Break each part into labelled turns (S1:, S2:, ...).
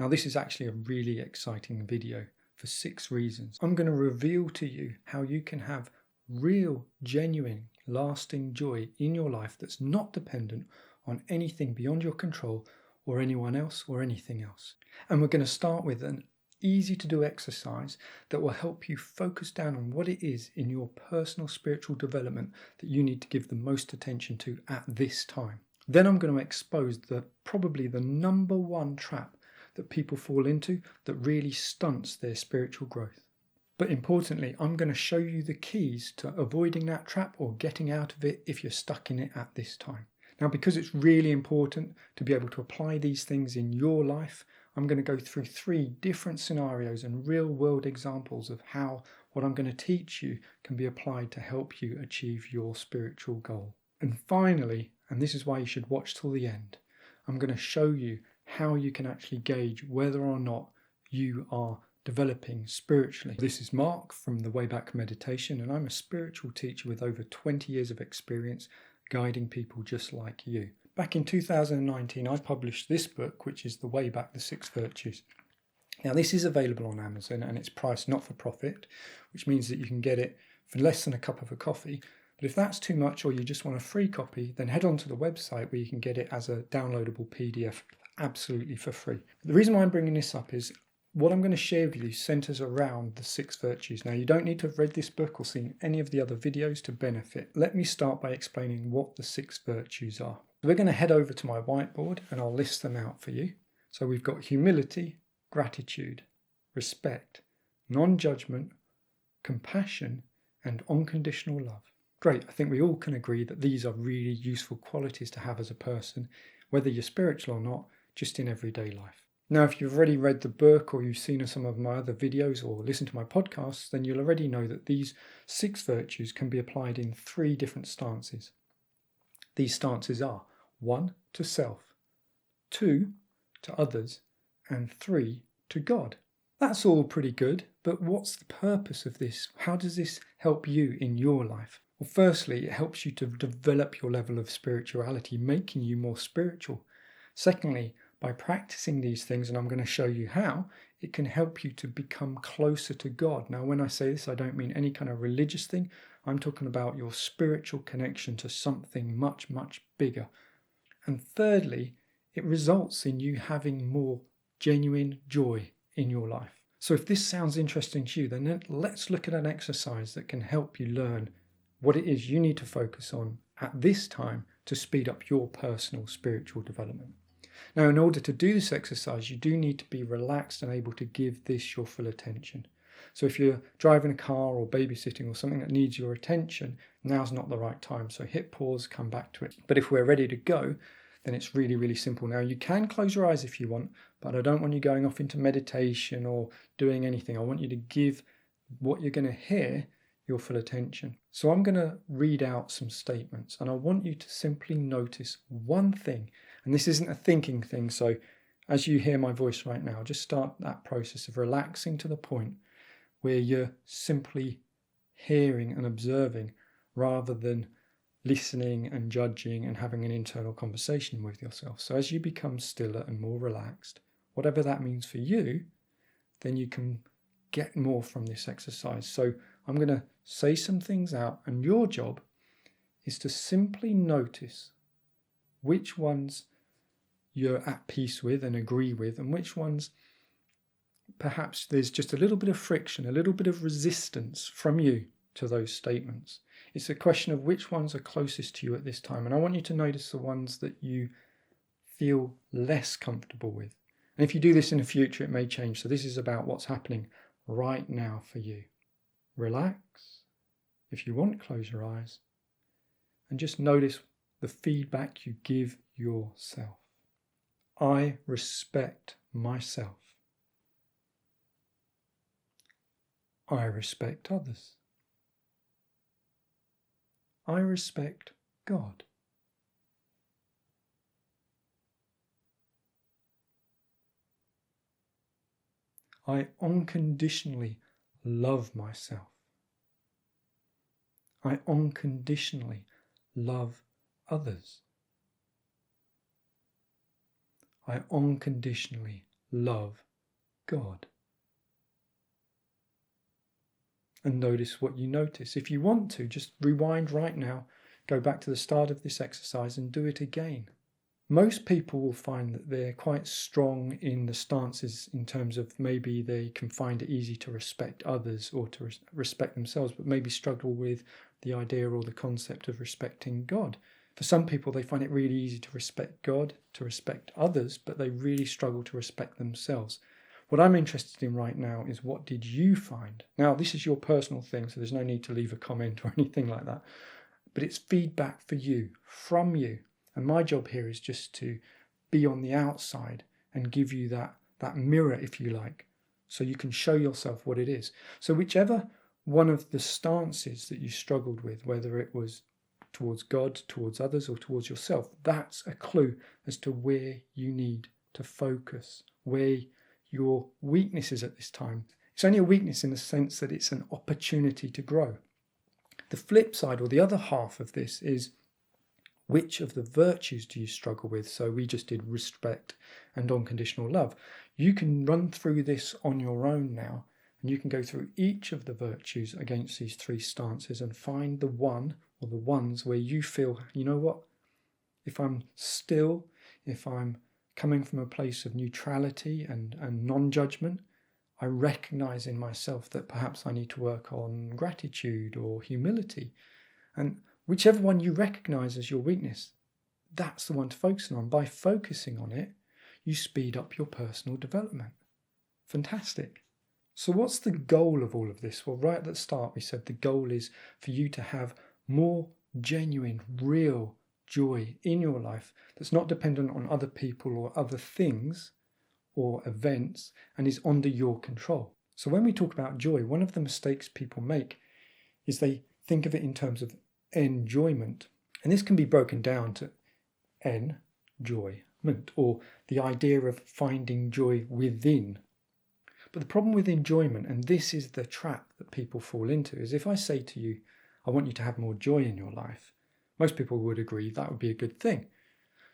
S1: Now, this is actually a really exciting video for 6 reasons. I'm going to reveal to you how you can have real, genuine, lasting joy in your life that's not dependent on anything beyond your control or anyone else or anything else. And we're going to start with an easy to do exercise that will help you focus down on what it is in your personal spiritual development that you need to give the most attention to at this time. Then I'm going to expose probably the number one trap that people fall into that really stunts their spiritual growth. But importantly, I'm going to show you the keys to avoiding that trap or getting out of it if you're stuck in it at this time. Now, because it's really important to be able to apply these things in your life, I'm going to go through 3 different scenarios and real-world examples of how what I'm going to teach you can be applied to help you achieve your spiritual goal. And finally, and this is why you should watch till the end, I'm going to show you how you can actually gauge whether or not you are developing spiritually. This is Mark from the Way Back Meditation, and I'm a spiritual teacher with over 20 years of experience guiding people just like you. Back in 2019, I published this book, which is The Way Back, the 6 Virtues. Now, this is available on Amazon and it's priced not for profit, which means that you can get it for less than a cup of a coffee. But if that's too much or you just want a free copy, then head on to the website where you can get it as a downloadable PDF absolutely for free. The reason why I'm bringing this up is what I'm going to share with you centers around the 6 virtues. Now, you don't need to have read this book or seen any of the other videos to benefit. Let me start by explaining what the 6 virtues are. We're going to head over to my whiteboard and I'll list them out for you. So we've got humility, gratitude, respect, non-judgment, compassion, and unconditional love. Great, I think we all can agree that these are really useful qualities to have as a person, whether you're spiritual or not, just in everyday life. Now, if you've already read the book or you've seen some of my other videos or listened to my podcasts, then you'll already know that these 6 virtues can be applied in 3 different stances. These stances are 1, to self, 2, to others, and 3, to God. That's all pretty good, but what's the purpose of this? How does this help you in your life? Well, firstly, it helps you to develop your level of spirituality, making you more spiritual. Secondly, by practicing these things, and I'm going to show you how, it can help you to become closer to God. Now, when I say this, I don't mean any kind of religious thing. I'm talking about your spiritual connection to something much, much bigger. And thirdly, it results in you having more genuine joy in your life. So if this sounds interesting to you, then let's look at an exercise that can help you learn what it is you need to focus on at this time to speed up your personal spiritual development. Now, in order to do this exercise, you do need to be relaxed and able to give this your full attention. So if you're driving a car or babysitting or something that needs your attention, now's not the right time. So hit pause, come back to it. But if we're ready to go, then it's really, really simple. Now, you can close your eyes if you want, but I don't want you going off into meditation or doing anything. I want you to give what you're going to hear your full attention. So I'm going to read out some statements and I want you to simply notice one thing. And this isn't a thinking thing. So as you hear my voice right now, just start that process of relaxing to the point where you're simply hearing and observing rather than listening and judging and having an internal conversation with yourself. So as you become stiller and more relaxed, whatever that means for you, then you can get more from this exercise. So I'm going to say some things out, and your job is to simply notice which ones you're at peace with and agree with, and which ones perhaps there's just a little bit of friction, a little bit of resistance from you to those statements. It's a question of which ones are closest to you at this time, and I want you to notice the ones that you feel less comfortable with. And if you do this in the future, it may change. So this is about what's happening right now for you. Relax. If you want, close your eyes and just notice the feedback you give yourself. I respect myself. I respect others. I respect God. I unconditionally love myself. I unconditionally love others. I unconditionally love God. And notice what you notice. If you want to, just rewind right now, go back to the start of this exercise and do it again. Most people will find that they're quite strong in the stances in terms of maybe they can find it easy to respect others or to respect themselves, but maybe struggle with the idea or the concept of respecting God. For some people, they find it really easy to respect God, to respect others, but they really struggle to respect themselves. What I'm interested in right now is, what did you find? Now, this is your personal thing, so there's no need to leave a comment or anything like that, but it's feedback for you, from you. And my job here is just to be on the outside and give you that mirror, if you like, so you can show yourself what it is. So whichever one of the stances that you struggled with, whether it was towards God, towards others, or towards yourself, that's a clue as to where you need to focus, where your weakness is at this time. It's only a weakness in the sense that it's an opportunity to grow. The flip side, or the other half of this, is which of the virtues do you struggle with? So we just did respect and unconditional love. You can run through this on your own now, and you can go through each of the virtues against these three stances and find the one or the ones where you feel, you know what, if I'm still, if I'm coming from a place of neutrality and non-judgment, I recognize in myself that perhaps I need to work on gratitude or humility. And whichever one you recognize as your weakness, that's the one to focus on. By focusing on it, you speed up your personal development. Fantastic. So what's the goal of all of this? Well, right at the start, we said the goal is for you to have more genuine, real joy in your life that's not dependent on other people or other things or events and is under your control. So when we talk about joy, one of the mistakes people make is they think of it in terms of enjoyment. And this can be broken down to enjoyment, or the idea of finding joy within. But the problem with enjoyment, and this is the trap that people fall into, is if I say to you, I want you to have more joy in your life, most people would agree that would be a good thing.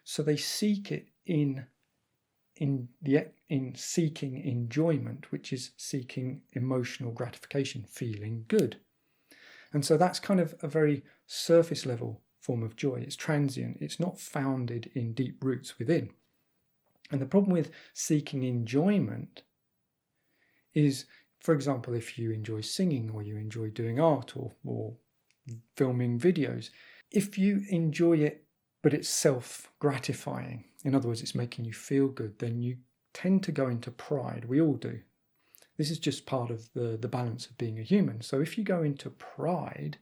S1: So they seek it in seeking enjoyment, which is seeking emotional gratification, feeling good. And so that's kind of a very surface level form of joy. It's transient. It's not founded in deep roots within. And the problem with seeking enjoyment is, for example, if you enjoy singing or you enjoy doing art or filming videos, if you enjoy it but it's self-gratifying, in other words, it's making you feel good, then you tend to go into pride. We all do. This is just part of the balance of being a human. So if you go into pride,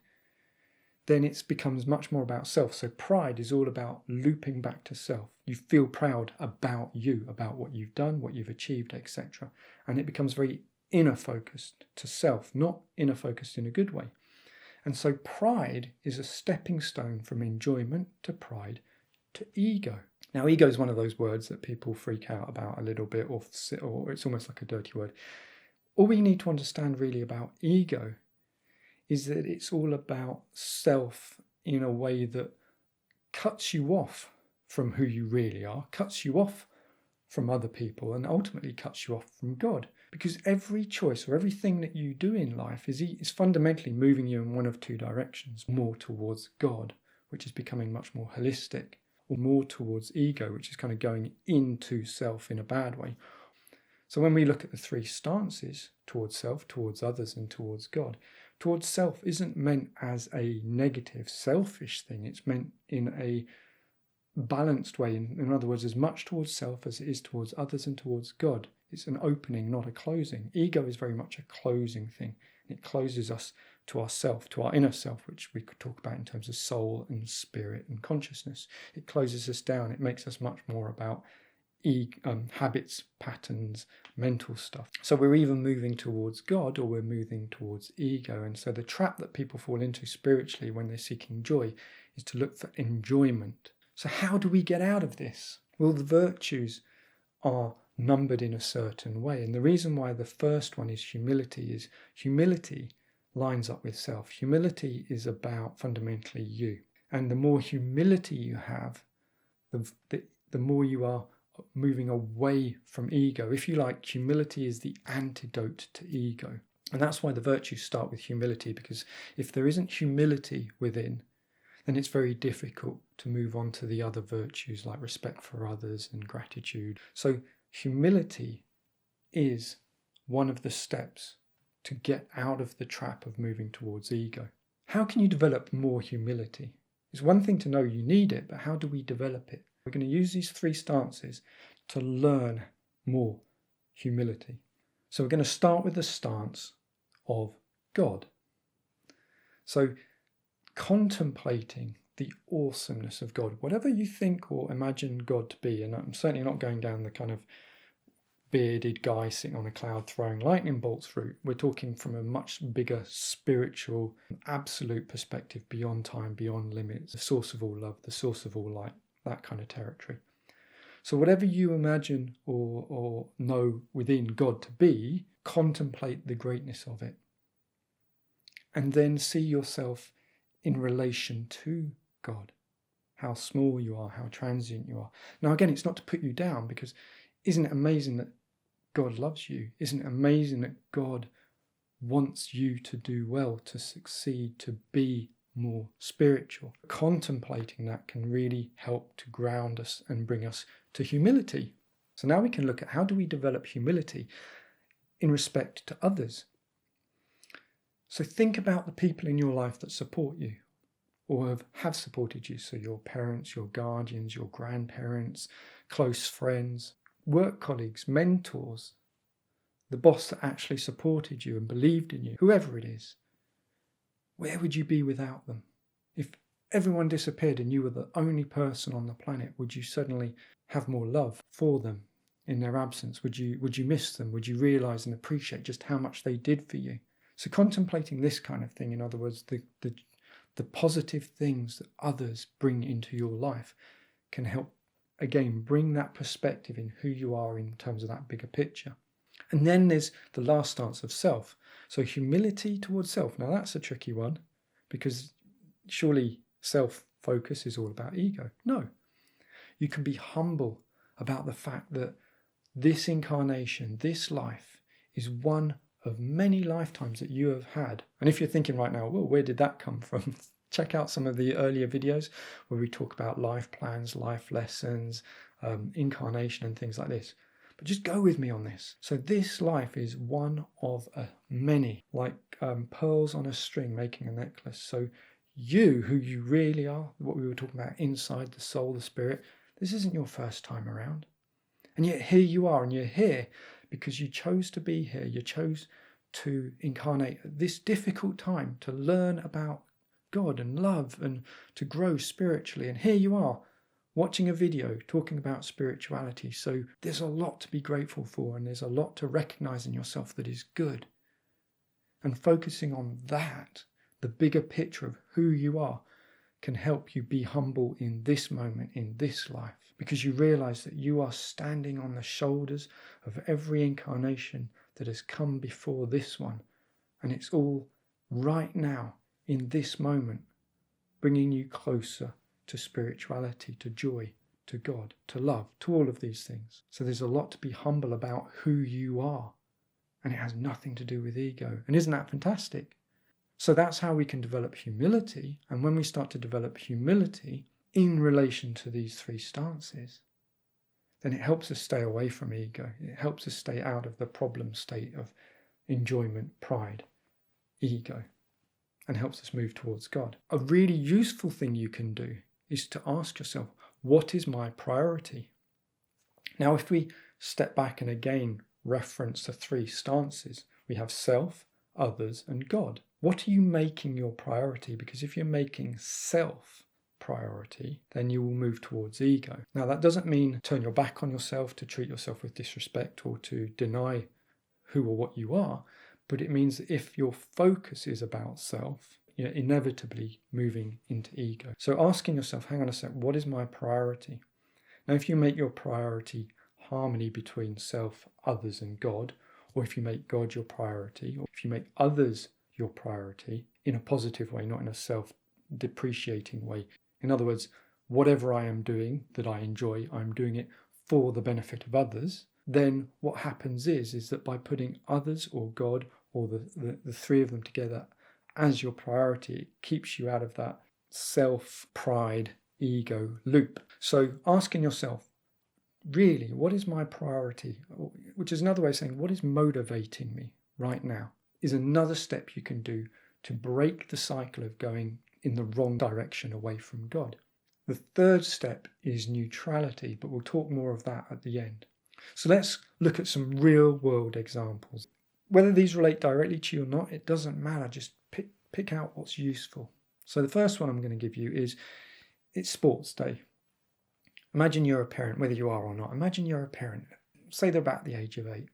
S1: then it becomes much more about self. So pride is all about looping back to self. You feel proud about you, about what you've done, what you've achieved, etc. And it becomes very inner focused to self, not inner focused in a good way. And so pride is a stepping stone from enjoyment to pride to ego. Now, ego is one of those words that people freak out about a little bit, or it's almost like a dirty word. All we need to understand really about ego is that it's all about self in a way that cuts you off from who you really are, cuts you off from other people, and ultimately cuts you off from God. Because every choice or everything that you do in life is fundamentally moving you in one of two directions, more towards God, which is becoming much more holistic, or more towards ego, which is kind of going into self in a bad way. So when we look at the three stances, towards self, towards others, and towards God, towards self isn't meant as a negative, selfish thing. It's meant in a balanced way. In other words, as much towards self as it is towards others and towards God. It's an opening, not a closing. Ego is very much a closing thing. It closes us to ourself, to our inner self, which we could talk about in terms of soul and spirit and consciousness. It closes us down. It makes us much more about habits, patterns, mental stuff. So we're either moving towards God or we're moving towards ego. And so the trap that people fall into spiritually when they're seeking joy is to look for enjoyment. So how do we get out of this? Well, the virtues are numbered in a certain way. And the reason why the first one is humility is humility lines up with self. Humility is about fundamentally you. And the more humility you have, the more you are moving away from ego. If you like, humility is the antidote to ego. And that's why the virtues start with humility, because if there isn't humility within, then it's very difficult to move on to the other virtues like respect for others and gratitude. So humility is one of the steps to get out of the trap of moving towards ego. How can you develop more humility? It's one thing to know you need it, but how do we develop it? We're going to use these 3 stances to learn more humility. So we're going to start with the stance of God. So contemplating the awesomeness of God, whatever you think or imagine God to be, and I'm certainly not going down the kind of bearded guy sitting on a cloud throwing lightning bolts route. We're talking from a much bigger spiritual, absolute perspective, beyond time, beyond limits, the source of all love, the source of all light, that kind of territory. So whatever you imagine or know within God to be, contemplate the greatness of it. And then see yourself in relation to God. How small you are, how transient you are. Now again, it's not to put you down, because isn't it amazing that God loves you? Isn't it amazing that God wants you to do well, to succeed, to be more spiritual? Contemplating that can really help to ground us and bring us to humility. So now we can look at how do we develop humility in respect to others. So think about the people in your life that support you or have supported you. So your parents, your guardians, your grandparents, close friends, work colleagues, mentors, the boss that actually supported you and believed in you, whoever it is. Where would you be without them? If everyone disappeared and you were the only person on the planet, would you suddenly have more love for them in their absence? Would you miss them? Would you realise and appreciate just how much they did for you? So contemplating this kind of thing, in other words, the positive things that others bring into your life, can help, again, bring that perspective in who you are in terms of that bigger picture. And then there's the last stance of self. So humility towards self. Now that's a tricky one, because surely self-focus is all about ego. No. You can be humble about the fact that this incarnation, this life, is one of many lifetimes that you have had. And if you're thinking right now, well, where did that come from? Check out some of the earlier videos where we talk about life plans, life lessons, incarnation and things like this. But just go with me on this. So this life is one of many, like pearls on a string making a necklace. So you, who you really are, what we were talking about inside, the soul, the spirit, this isn't your first time around. And yet here you are, and you're here because you chose to be here. You chose to incarnate at this difficult time to learn about God and love and to grow spiritually. And here you are, watching a video talking about spirituality. So there's a lot to be grateful for, and there's a lot to recognize in yourself that is good. And focusing on that, the bigger picture of who you are, can help you be humble in this moment, in this life, because you realize that you are standing on the shoulders of every incarnation that has come before this one. And it's all right now, in this moment, bringing you closer to spirituality, to joy, to God, to love, to all of these things. So there's a lot to be humble about who you are, and it has nothing to do with ego. And isn't that fantastic? So that's how we can develop humility. And when we start to develop humility in relation to these 3 stances, then it helps us stay away from ego. It helps us stay out of the problem state of enjoyment, pride, ego, and helps us move towards God. A really useful thing you can do is to ask yourself, what is my priority? Now, if we step back and again reference the 3 stances, we have self, others, and God. What are you making your priority? Because if you're making self priority, then you will move towards ego. Now, that doesn't mean turn your back on yourself, to treat yourself with disrespect, or to deny who or what you are, but it means that if your focus is about self, you're inevitably moving into ego. So asking yourself, hang on a sec, what is my priority? Now, if you make your priority harmony between self, others, and God, or if you make God your priority, or if you make others your priority in a positive way, not in a self-depreciating way. In other words, whatever I am doing that I enjoy, I'm doing it for the benefit of others, then what happens is that by putting others or God or the three of them together as your priority, it keeps you out of that self-pride, ego loop. So asking yourself, really, what is my priority? Which is another way of saying, what is motivating me right now? Is another step you can do to break the cycle of going in the wrong direction away from God. The third step is neutrality, but we'll talk more of that at the end. So let's look at some real world examples. Whether these relate directly to you or not, it doesn't matter. Just pick out what's useful. So the first one I'm going to give you is, it's sports day. Imagine you're a parent, whether you are or not. Imagine you're a parent, say they're about the age of 8,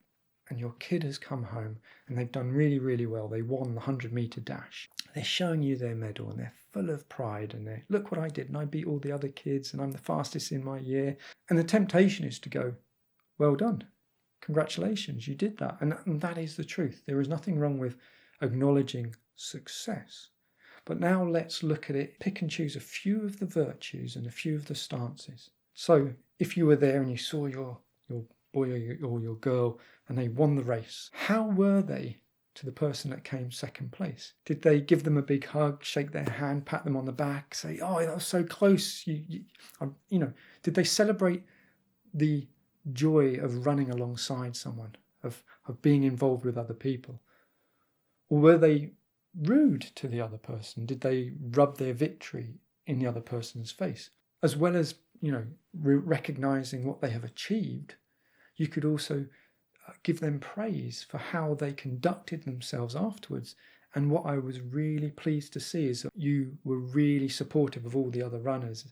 S1: and your kid has come home and they've done really, really well. They won the 100-meter dash. They're showing you their medal and they're full of pride and they're, look what I did and I beat all the other kids and I'm the fastest in my year. And the temptation is to go, well done, congratulations, you did that. And that is the truth. There is nothing wrong with acknowledging success. But now let's look at it, pick and choose a few of the virtues and a few of the stances. So if you were there and you saw your boy or your girl and they won the race, how were they to the person that came second place? Did they give them a big hug, shake their hand, pat them on the back, say, oh, that was so close? Did they celebrate the joy of running alongside someone, of being involved with other people? Or were they rude to the other person? Did they rub their victory in the other person's face? As well as, recognizing what they have achieved, you could also give them praise for how they conducted themselves afterwards. And what I was really pleased to see is that you were really supportive of all the other runners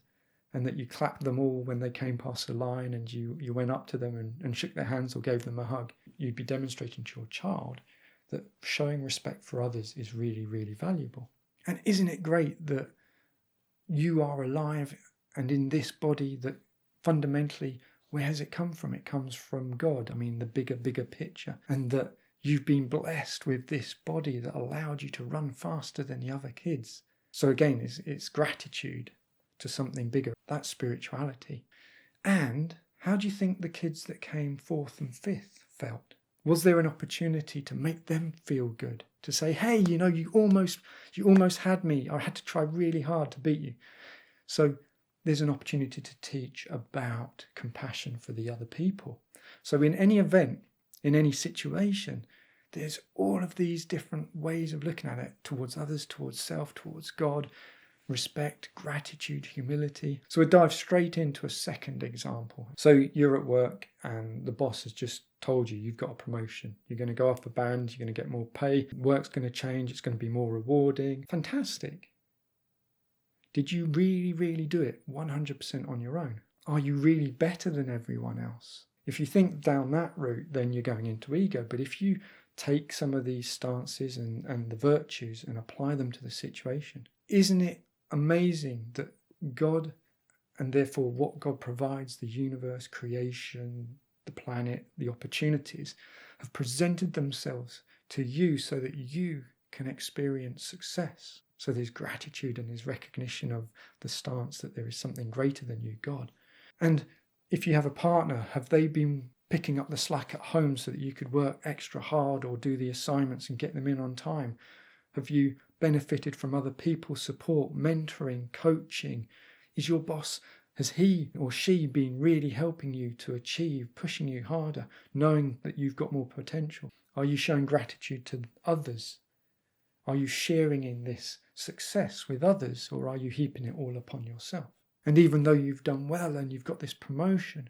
S1: and that you clapped them all when they came past the line and you went up to them and shook their hands or gave them a hug. You'd be demonstrating to your child that showing respect for others is really, really valuable. And isn't it great that you are alive and in this body that fundamentally, where has it come from? It comes from God. I mean, the bigger picture. And that you've been blessed with this body that allowed you to run faster than the other kids. So again, it's gratitude to something bigger. That's spirituality. And how do you think the kids that came 4th and 5th felt? Was there an opportunity to make them feel good? To say, hey, you almost had me. I had to try really hard to beat you. So there's an opportunity to teach about compassion for the other people. So in any event, in any situation, there's all of these different ways of looking at it, towards others, towards self, towards God, respect, gratitude, humility. So we'll dive straight into a second example. So you're at work and the boss has just told you you've got a promotion. You're going to go up a band, you're going to get more pay, work's going to change, it's going to be more rewarding. Fantastic. Did you really, really do it 100% on your own? Are you really better than everyone else? If you think down that route, then you're going into ego. But if you take some of these stances and the virtues and apply them to the situation, isn't it amazing that God, and therefore what God provides, the universe, creation, the planet, the opportunities, have presented themselves to you so that you can experience success? So there's gratitude and there's recognition of the stance that there is something greater than you, God. And if you have a partner, have they been picking up the slack at home so that you could work extra hard or do the assignments and get them in on time? Have you benefited from other people's support, mentoring, coaching? Is your boss, has he or she been really helping you to achieve, pushing you harder, knowing that you've got more potential? Are you showing gratitude to others? Are you sharing in this success with others, or are you heaping it all upon yourself? And even though you've done well and you've got this promotion,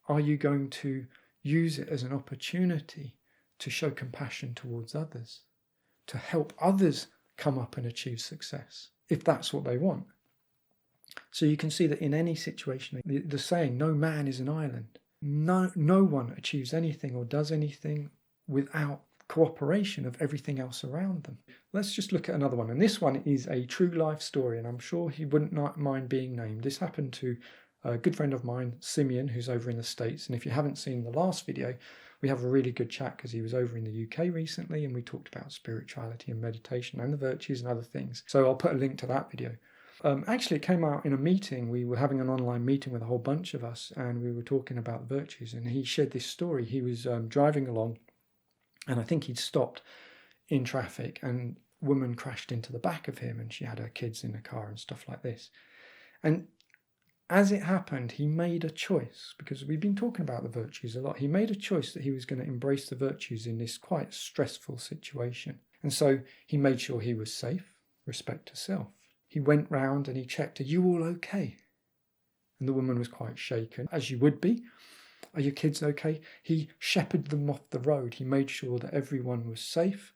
S1: are you going to use it as an opportunity to show compassion towards others, to help others come up and achieve success, if that's what they want? So you can see that in any situation, the saying, no man is an island. No one achieves anything or does anything without cooperation of everything else around them. Let's just look at another one. And this one is a true life story, and I'm sure he wouldn't mind being named. This happened to a good friend of mine, Simeon, who's over in the States. And if you haven't seen the last video, we have a really good chat because he was over in the UK recently and we talked about spirituality and meditation and the virtues and other things. So I'll put a link to that video. Actually, it came out in a meeting. We were having an online meeting with a whole bunch of us, and we were talking about virtues. And he shared this story. He was driving along, and I think he'd stopped in traffic, and a woman crashed into the back of him, and she had her kids in the car and stuff like this. And as it happened, he made a choice, because we've been talking about the virtues a lot. He made a choice that he was going to embrace the virtues in this quite stressful situation. And so he made sure he was safe, respect to self. He went round and he checked, are you all okay? And the woman was quite shaken, as you would be. Are your kids okay? He shepherded them off the road. He made sure that everyone was safe.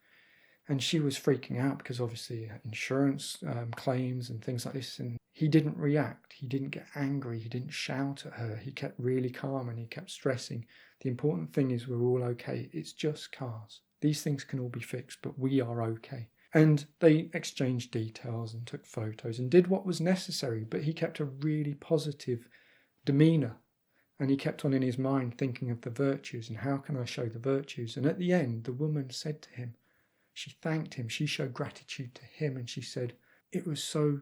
S1: And she was freaking out because obviously insurance claims and things like this. And he didn't react. He didn't get angry. He didn't shout at her. He kept really calm and he kept stressing. The important thing is we're all okay. It's just cars. These things can all be fixed, but we are okay. And they exchanged details and took photos and did what was necessary. But he kept a really positive demeanour. And he kept on in his mind thinking of the virtues and how can I show the virtues. And at the end, the woman said to him, she thanked him, she showed gratitude to him, and she said, it was so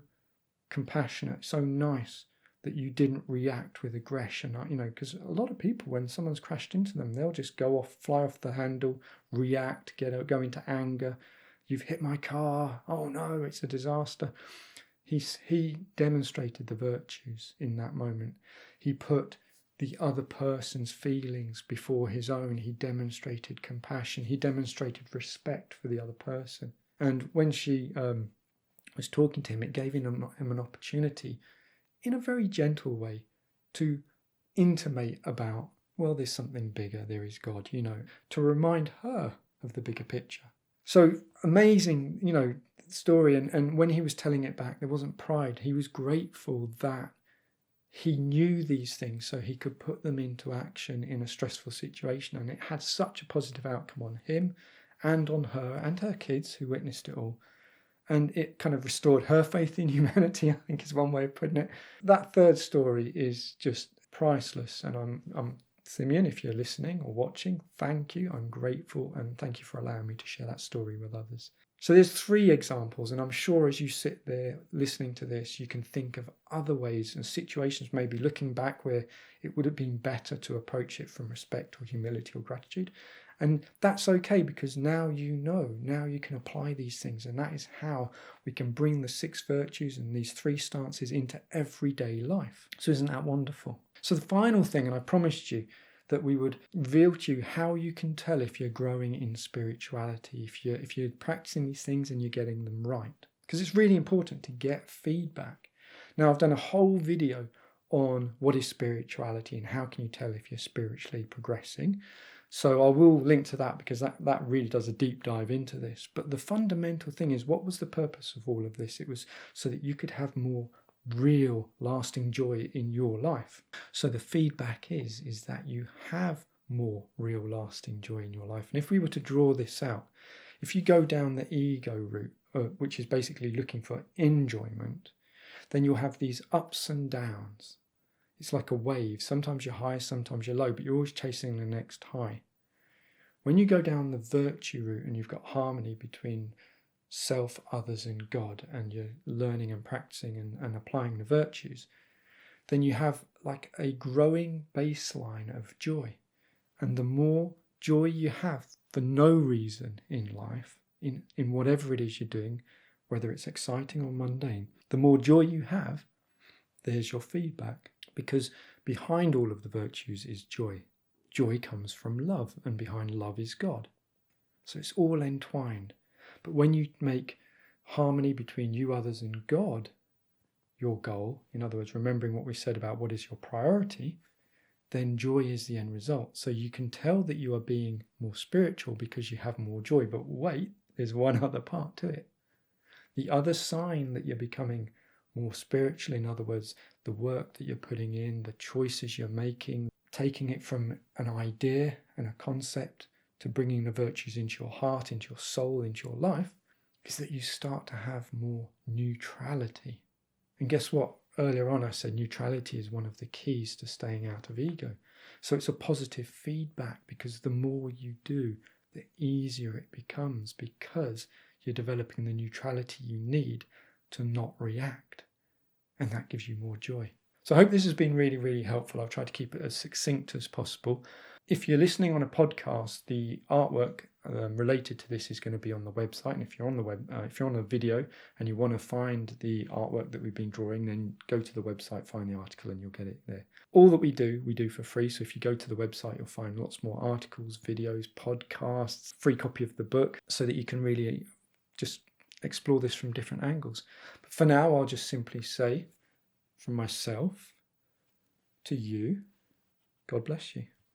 S1: compassionate, so nice that you didn't react with aggression, because a lot of people, when someone's crashed into them, they'll just go off, fly off the handle, react, go into anger. You've hit my car. Oh no, it's a disaster. He demonstrated the virtues in that moment. He put the other person's feelings before his own. He demonstrated compassion. He demonstrated respect for the other person. And when she was talking to him, it gave him an opportunity in a very gentle way to intimate about, well, there's something bigger, there is God, to remind her of the bigger picture. So amazing, story. And when he was telling it back, there wasn't pride. He was grateful that he knew these things so he could put them into action in a stressful situation. And it had such a positive outcome on him and on her and her kids who witnessed it all. And it kind of restored her faith in humanity, I think is one way of putting it. That third story is just priceless. And I'm Simeon, if you're listening or watching, thank you. I'm grateful and thank you for allowing me to share that story with others. So there's 3 examples, and I'm sure as you sit there listening to this, you can think of other ways and situations, maybe looking back, where it would have been better to approach it from respect or humility or gratitude. And that's okay, because now now you can apply these things, and that is how we can bring the 6 virtues and these 3 stances into everyday life. So isn't that wonderful? So the final thing, and I promised you that we would reveal to you how you can tell if you're growing in spirituality, if you're practicing these things and you're getting them right. Because it's really important to get feedback. Now, I've done a whole video on what is spirituality and how can you tell if you're spiritually progressing. So I will link to that, because that really does a deep dive into this. But the fundamental thing is, what was the purpose of all of this? It was so that you could have more real lasting joy in your life. So the feedback is that you have more real lasting joy in your life. And if we were to draw this out, if you go down the ego route, which is basically looking for enjoyment, then you'll have these ups and downs. It's like a wave. Sometimes you're high, sometimes you're low, but you're always chasing the next high. When you go down the virtue route and you've got harmony between self, others and God, and you're learning and practicing and applying the virtues, then you have like a growing baseline of joy. And the more joy you have for no reason in life, in whatever it is you're doing, whether it's exciting or mundane, the more joy you have, there's your feedback. Because behind all of the virtues is joy. Joy comes from love, and behind love is God. So it's all entwined. But when you make harmony between you, others, and God your goal, in other words, remembering what we said about what is your priority, then joy is the end result. So you can tell that you are being more spiritual because you have more joy. But wait, there's one other part to it. The other sign that you're becoming more spiritual, in other words, the work that you're putting in, the choices you're making, taking it from an idea and a concept to bringing the virtues into your heart, into your soul, into your life, is that you start to have more neutrality. And guess what? Earlier on I said neutrality is one of the keys to staying out of ego. So it's a positive feedback, because the more you do, the easier it becomes, because you're developing the neutrality you need to not react. and that gives you more joy. So I hope this has been really, really helpful. I've tried to keep it as succinct as possible. If you're listening on a podcast, the artwork related to this is going to be on the website. And if you're on the if you're on a video and you want to find the artwork that we've been drawing, then go to the website, find the article, and you'll get it there. All that we do for free. So if you go to the website, you'll find lots more articles, videos, podcasts, free copy of the book, so that you can really just explore this from different angles. But for now, I'll just simply say, from myself to you, God bless you.